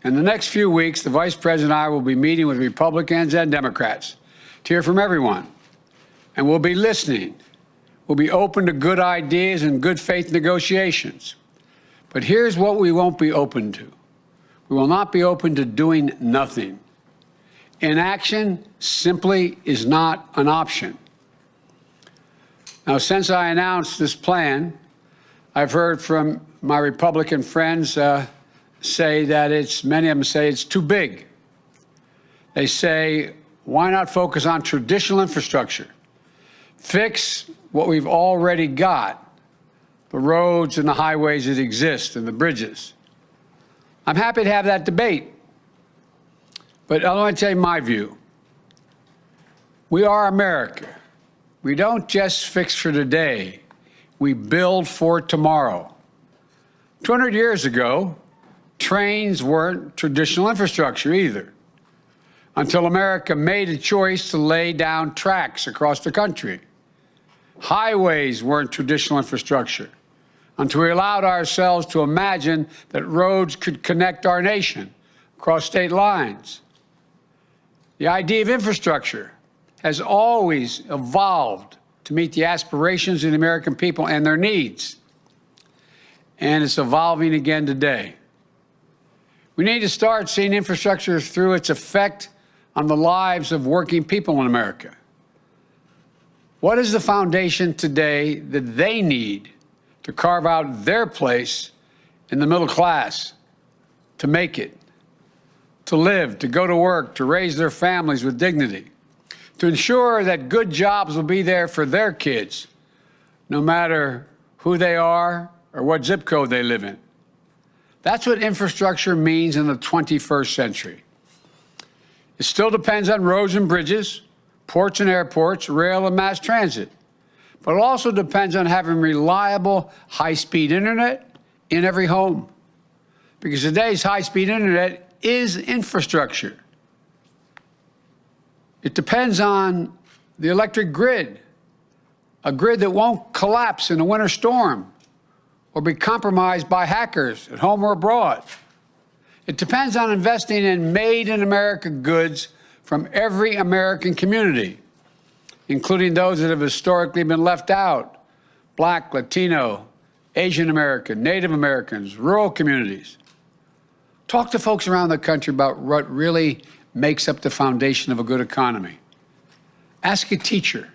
In the next few weeks, the Vice President and I will be meeting with Republicans and Democrats to hear from everyone. And we'll be listening. We'll be open to good ideas and good faith negotiations. But here's what we won't be open to. We will not be open to doing nothing. Inaction simply is not an option. Now, since I announced this plan, I've heard from my Republican friends say that many of them say it's too big. They say, why not focus on traditional infrastructure? Fix what we've already got, the roads and the highways that exist and the bridges. I'm happy to have that debate, but I want to tell you my view. We are America. We don't just fix for today. We build for tomorrow. 200 years ago, trains weren't traditional infrastructure either, until America made a choice to lay down tracks across the country. Highways weren't traditional infrastructure until we allowed ourselves to imagine that roads could connect our nation across state lines. The idea of infrastructure has always evolved to meet the aspirations of the American people and their needs. And it's evolving again today. We need to start seeing infrastructure through its effect on the lives of working people in America. What is the foundation today that they need to carve out their place in the middle class, to make it, to live, to go to work, to raise their families with dignity, to ensure that good jobs will be there for their kids, no matter who they are or what zip code they live in? That's what infrastructure means in the 21st century. It still depends on roads and bridges, ports and airports, rail and mass transit. But it also depends on having reliable, high-speed internet in every home. Because today's high-speed internet is infrastructure. It depends on the electric grid, a grid that won't collapse in a winter storm or be compromised by hackers at home or abroad. It depends on investing in made-in-America goods from every American community, including those that have historically been left out: Black, Latino, Asian American, Native Americans, rural communities. Talk to folks around the country about what really makes up the foundation of a good economy. Ask a teacher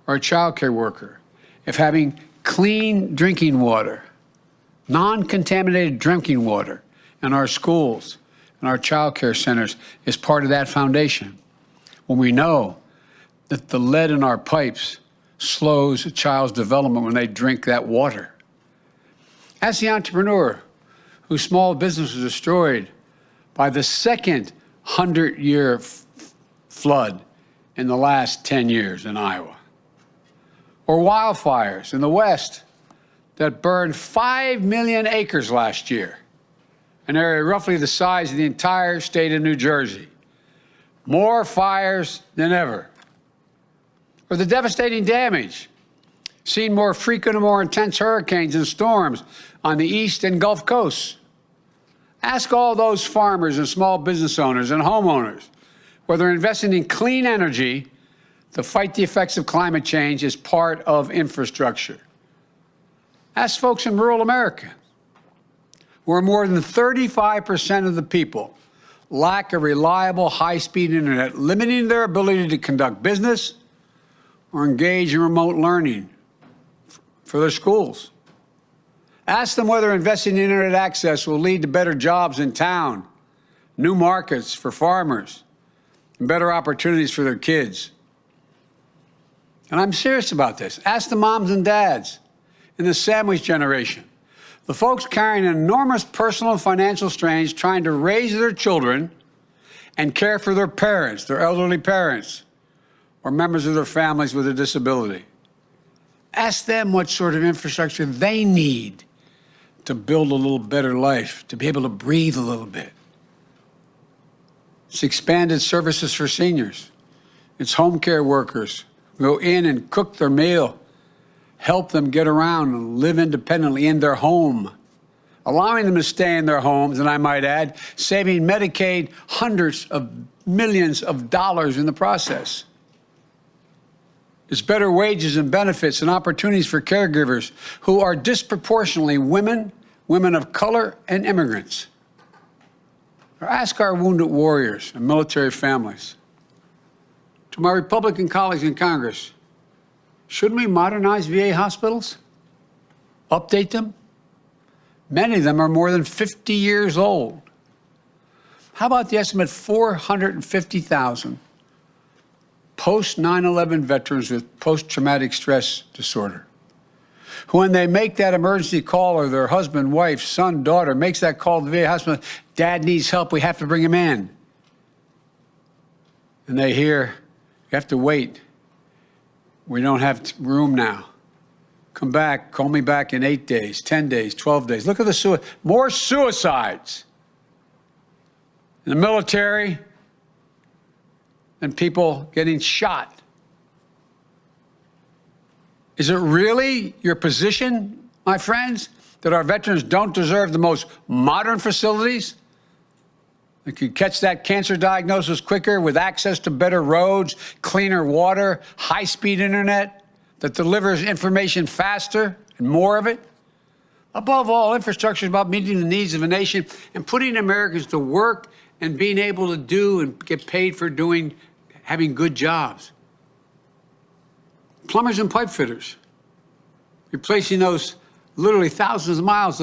or a child care worker if having clean drinking water, non-contaminated drinking water in our schools and our child care centers is part of that foundation. When we know that the lead in our pipes slows a child's development when they drink that water. Ask the entrepreneur whose small business was destroyed by the second 100-year flood in the last 10 years in Iowa. Or wildfires in the West that burned 5 million acres last year, an area roughly the size of the entire state of New Jersey. More fires than ever. Or the devastating damage seen more frequent and more intense hurricanes and storms on the East and Gulf coasts. Ask all those farmers and small business owners and homeowners whether investing in clean energy to fight the effects of climate change is part of infrastructure. Ask folks in rural America, where more than 35% of the people lack a reliable high-speed internet, limiting their ability to conduct business or engage in remote learning for their schools. Ask them whether investing in internet access will lead to better jobs in town, new markets for farmers, and better opportunities for their kids. And I'm serious about this. Ask the moms and dads in the sandwich generation, the folks carrying enormous personal and financial strains trying to raise their children and care for their parents, their elderly parents, or members of their families with a disability. Ask them what sort of infrastructure they need to build a little better life, to be able to breathe a little bit. It's expanded services for seniors. It's home care workers who go in and cook their meal, help them get around and live independently in their home, allowing them to stay in their homes, and I might add, saving Medicaid hundreds of millions of dollars in the process. It's better wages and benefits and opportunities for caregivers who are disproportionately women, women of color, and immigrants. Or ask our wounded warriors and military families. To my Republican colleagues in Congress, shouldn't we modernize VA hospitals? Update them? Many of them are more than 50 years old. How about the estimate 450,000 post-9/11 veterans with post-traumatic stress disorder, who when they make that emergency call, or their husband, wife, son, daughter makes that call to the VA hospital, Dad needs help, we have to bring him in. And they hear, you have to wait. We don't have room now. Come back, call me back in 8 days, 10 days, 12 days. Look at the more suicides in the military and people getting shot. Is it really your position, my friends, that our veterans don't deserve the most modern facilities that could catch that cancer diagnosis quicker, with access to better roads, cleaner water, high-speed internet that delivers information faster and more of it? Above all, infrastructure is about meeting the needs of a nation and putting Americans to work and being able to do and get paid for having good jobs. Plumbers and pipe fitters, replacing those literally thousands of miles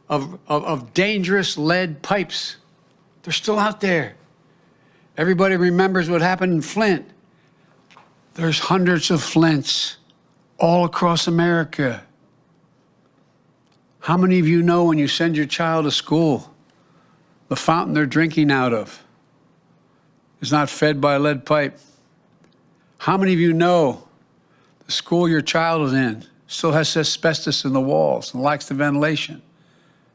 of dangerous lead pipes. They're still out there. Everybody remembers what happened in Flint. There's hundreds of Flints all across America. How many of you know when you send your child to school, the fountain they're drinking out of is not fed by a lead pipe? How many of you know the school your child is in still has asbestos in the walls and lacks the ventilation?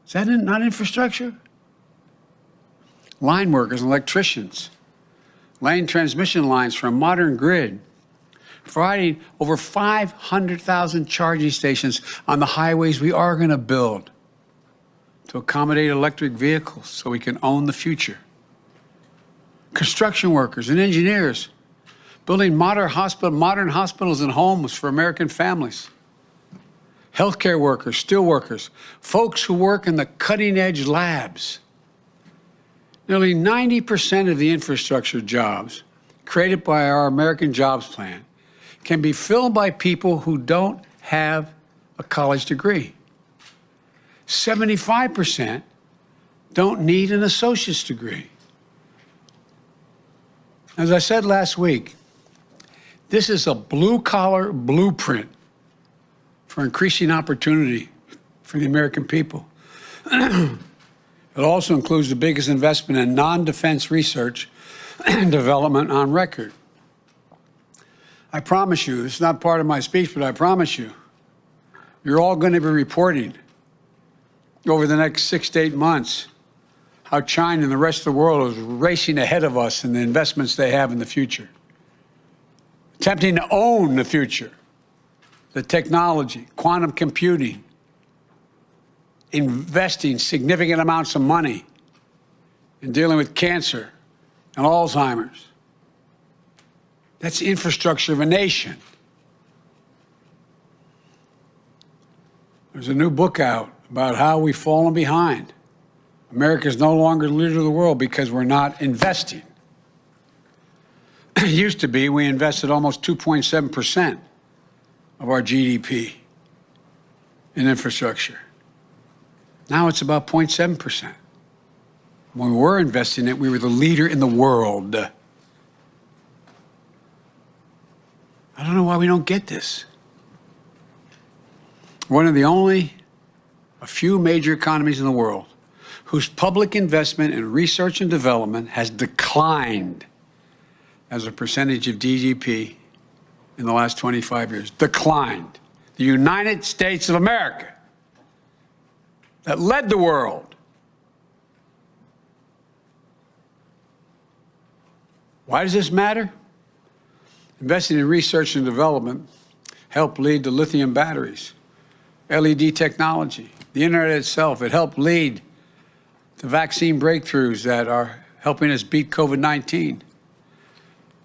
Is that not infrastructure? Line workers and electricians laying transmission lines for a modern grid, providing over 500,000 charging stations on the highways we are going to build to accommodate electric vehicles so we can own the future. Construction workers and engineers building modern hospitals and homes for American families. Healthcare workers, steel workers, folks who work in the cutting-edge labs. Nearly 90% of the infrastructure jobs created by our American Jobs Plan can be filled by people who don't have a college degree. 75% don't need an associate's degree. As I said last week, this is a blue-collar blueprint for increasing opportunity for the American people. It also includes the biggest investment in non-defense research and development on record. I promise you, it's not part of my speech, but I promise you, you're all going to be reporting over the next 6 to 8 months how China and the rest of the world is racing ahead of us in the investments they have in the future, attempting to own the future, the technology, quantum computing, investing significant amounts of money in dealing with cancer and Alzheimer's. That's the infrastructure of a nation. There's a new book out about how we've fallen behind. America is no longer the leader of the world because we're not investing. It used to be we invested almost 2.7% of our GDP in infrastructure. Now it's about 0.7%. When we were investing it, we were the leader in the world. I don't know why we don't get this. One of a few major economies in the world whose public investment in research and development has declined as a percentage of GDP in the last 25 years. Declined. The United States of America, that led the world. Why does this matter? Investing in research and development helped lead to lithium batteries, LED technology, the internet itself. It helped lead to vaccine breakthroughs that are helping us beat COVID-19.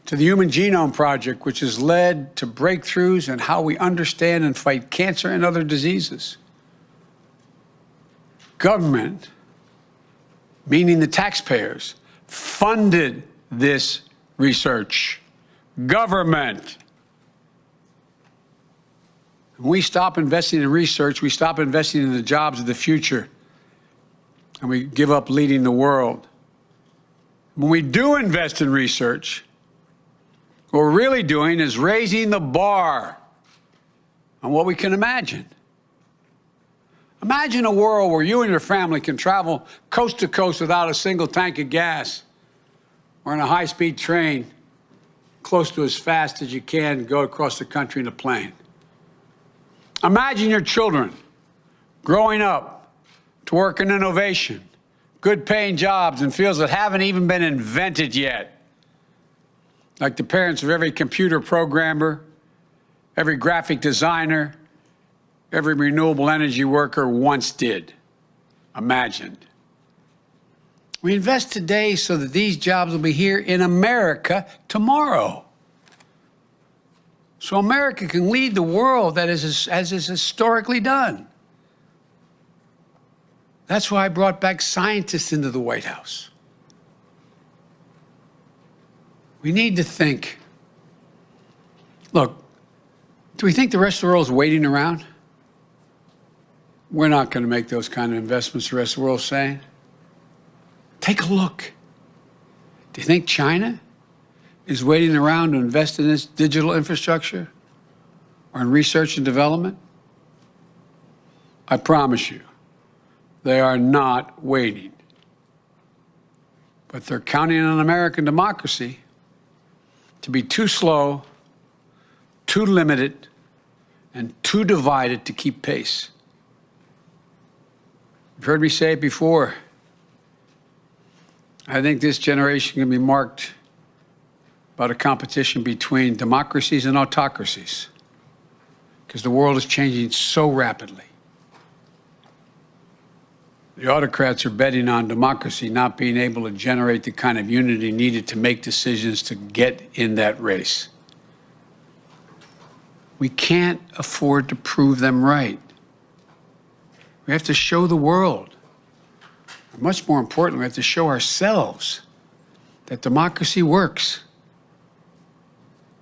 To the Human Genome Project, which has led to breakthroughs in how we understand and fight cancer and other diseases. Government, meaning the taxpayers, funded this research. Government. When we stop investing in research, we stop investing in the jobs of the future, and we give up leading the world. When we do invest in research, what we're really doing is raising the bar on what we can imagine. Imagine a world where you and your family can travel coast to coast without a single tank of gas, or in a high-speed train close to as fast as you can go across the country in a plane. Imagine your children growing up to work in innovation, good-paying jobs in fields that haven't even been invented yet, like the parents of every computer programmer, every graphic designer, every renewable energy worker once did, imagined. We invest today so that these jobs will be here in America tomorrow. So America can lead the world as is historically done. That's why I brought back scientists into the White House. We need to think. Look, do we think the rest of the world is waiting around? We're not going to make those kind of investments the rest of the world is saying. Take a look. Do you think China is waiting around to invest in this digital infrastructure or in research and development? I promise you, they are not waiting. But they're counting on American democracy to be too slow, too limited, and too divided to keep pace. You've heard me say it before. I think this generation can be marked by the competition between democracies and autocracies, because the world is changing so rapidly. The autocrats are betting on democracy not being able to generate the kind of unity needed to make decisions to get in that race. We can't afford to prove them right. We have to show the world. Much more importantly, we have to show ourselves that democracy works,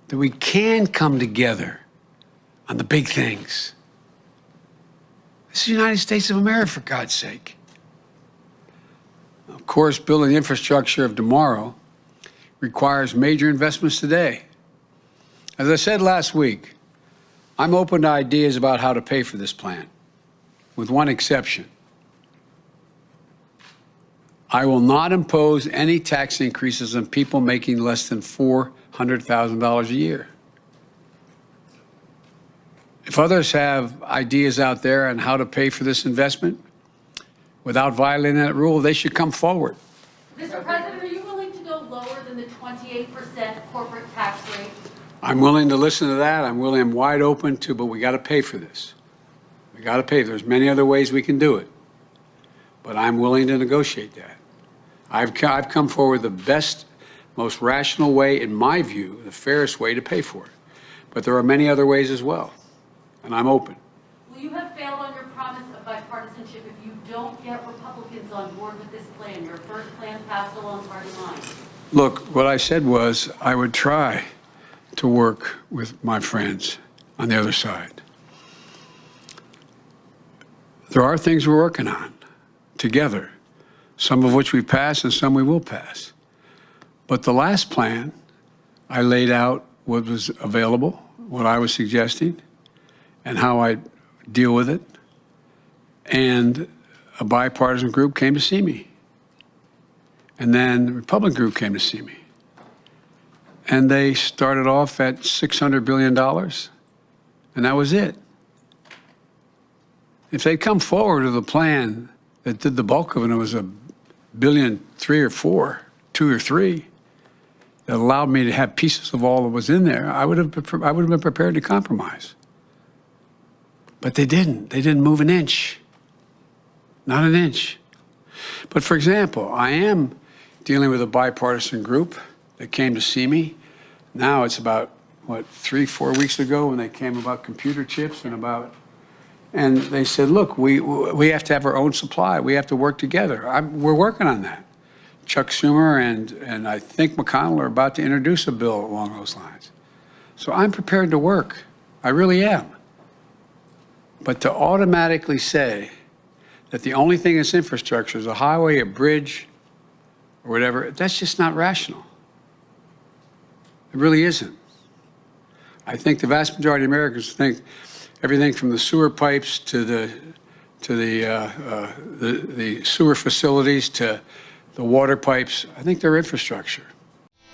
that we can come together on the big things. This is the United States of America, for God's sake. Of course, building the infrastructure of tomorrow requires major investments today. As I said last week, I'm open to ideas about how to pay for this plan, with one exception. I will not impose any tax increases on people making less than $400,000 a year. If others have ideas out there on how to pay for this investment without violating that rule, they should come forward. Mr. President, are you willing to go lower than the 28% corporate tax rate? I'm willing to listen to that. I'm wide open to, but we got to pay for this. We got to pay. There's many other ways we can do it, but I'm willing to negotiate that. I've come forward the best, most rational way, in my view, the fairest way to pay for it. But there are many other ways as well, and I'm open. Will you have failed on your promise of bipartisanship if you don't get Republicans on board with this plan? Your first plan passed along party lines. Look, what I said was I would try to work with my friends on the other side. There are things we're working on together, some of which we pass and some we will pass. But the last plan, I laid out what was available, what I was suggesting, and how I deal with it. And a bipartisan group came to see me. And then the Republican group came to see me. And they started off at $600 billion, and that was it. If they come forward with a plan that did the bulk of it, it was $1.3 billion or $4, 2 or 3, that allowed me to have pieces of all that was in there, I would have been prepared to compromise. But they didn't. They didn't move an inch. not an inch. But for example, I am dealing with a bipartisan group that came to see me. Now it's about, 3-4 weeks ago when they came about computer chips and they said, look, we have to have our own supply. We have to work together. We're working on that. Chuck Schumer and I think McConnell are about to introduce a bill along those lines. So I'm prepared to work. I really am. But to automatically say that the only thing that's infrastructure is a highway, a bridge, or whatever, that's just not rational. It really isn't. I think the vast majority of Americans think everything from the sewer pipes to the sewer facilities to the water pipes, I think they're infrastructure.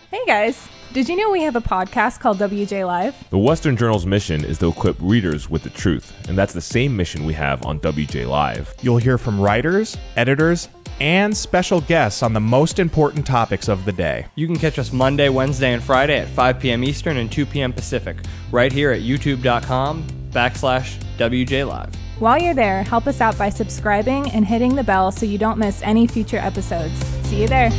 Hey guys, did you know we have a podcast called WJ Live? The Western Journal's mission is to equip readers with the truth, and that's the same mission we have on WJ Live. You'll hear from writers, editors, and special guests on the most important topics of the day. You can catch us Monday, Wednesday, and Friday at 5 p.m. Eastern and 2 p.m. Pacific, right here at youtube.com/WJ Live. While you're there, help us out by subscribing and hitting the bell so you don't miss any future episodes. See you there.